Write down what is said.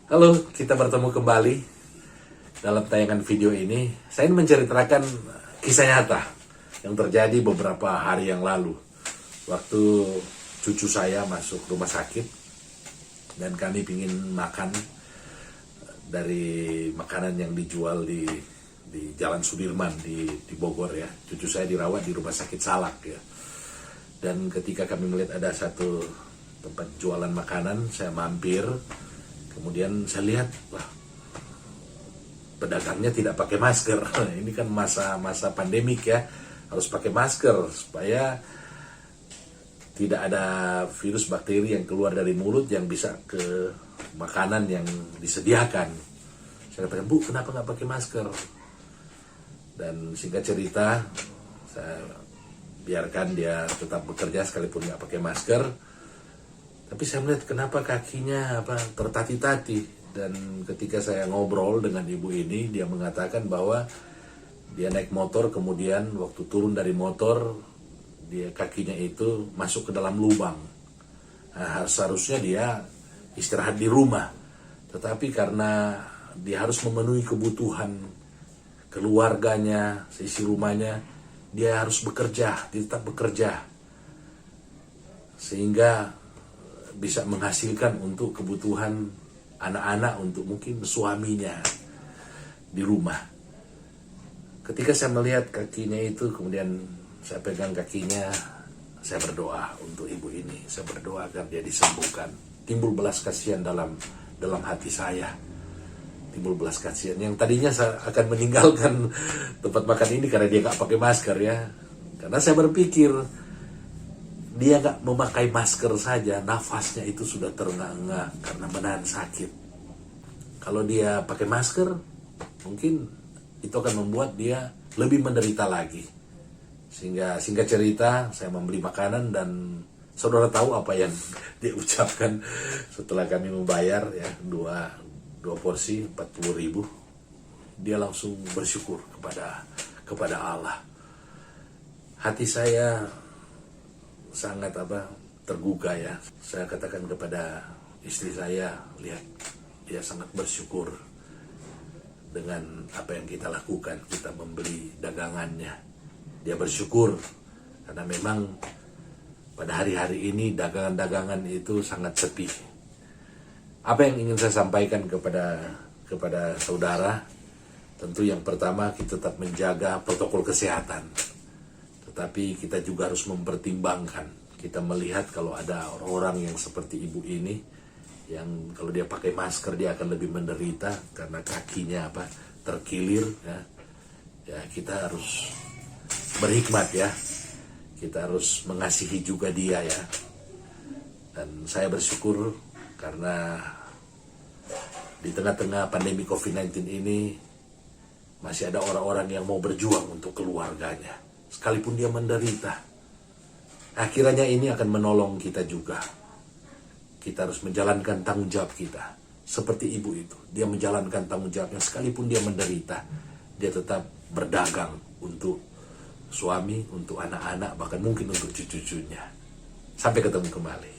Halo, kita bertemu kembali dalam tayangan video ini. Saya ingin menceritakan kisah nyata yang terjadi beberapa hari yang lalu. Waktu cucu saya masuk rumah sakit dan kami ingin makan dari makanan yang dijual di Jalan Sudirman di Bogor ya. Cucu saya dirawat di rumah sakit Salak ya. Dan ketika kami melihat ada satu tempat jualan makanan, saya mampir. Kemudian saya lihat, wah, pedagangnya tidak pakai masker. Ini kan masa pandemik ya, harus pakai masker supaya tidak ada virus bakteri yang keluar dari mulut yang bisa ke makanan yang disediakan. Saya katakan, Bu, kenapa nggak pakai masker? Dan singkat cerita, saya biarkan dia tetap bekerja sekalipun nggak pakai masker. Tapi saya melihat kenapa kakinya tertati-tati. Dan ketika saya ngobrol dengan ibu ini, dia mengatakan bahwa dia naik motor, kemudian waktu turun dari motor, dia kakinya itu masuk ke dalam lubang. Nah, seharusnya dia istirahat di rumah. Tetapi karena dia harus memenuhi kebutuhan keluarganya, seisi rumahnya, dia harus bekerja, dia tetap bekerja. Sehingga bisa menghasilkan untuk kebutuhan anak-anak, untuk mungkin suaminya di rumah. Ketika saya melihat kakinya itu, kemudian saya pegang kakinya, saya berdoa untuk ibu ini. Saya berdoa agar dia disembuhkan. Timbul belas kasihan dalam hati saya. Timbul belas kasihan. Yang tadinya saya akan meninggalkan tempat makan ini karena dia nggak pakai masker ya. Karena saya berpikir, dia nggak memakai masker saja, nafasnya itu sudah terengah-engah karena menahan sakit. Kalau dia pakai masker, mungkin itu akan membuat dia lebih menderita lagi. Sehingga singkat cerita, saya membeli makanan dan saudara tahu apa yang dia ucapkan setelah kami membayar ya dua porsi 40.000. Dia langsung bersyukur kepada Allah. Hati saya sangat tergugah ya. Saya katakan kepada istri saya, lihat, dia sangat bersyukur dengan apa yang kita lakukan. Kita membeli dagangannya. Dia bersyukur karena memang pada hari-hari ini dagangan-dagangan itu sangat sepi. Apa yang ingin saya sampaikan kepada saudara? Tentu yang pertama, kita tetap menjaga protokol kesehatan. Tapi kita juga harus mempertimbangkan. Kita melihat kalau ada orang-orang yang seperti ibu ini, yang kalau dia pakai masker dia akan lebih menderita karena kakinya terkilir ya. Ya, kita harus berhikmat ya. Kita harus mengasihi juga dia ya. Dan saya bersyukur karena di tengah-tengah pandemi COVID-19 ini masih ada orang-orang yang mau berjuang untuk keluarganya. Sekalipun dia menderita, akhirnya ini akan menolong kita juga. Kita harus menjalankan tanggung jawab kita. Seperti ibu itu, dia menjalankan tanggung jawabnya. Sekalipun dia menderita, dia tetap berdagang untuk suami, untuk anak-anak, bahkan mungkin untuk cucu-cucunya. Sampai ketemu kembali.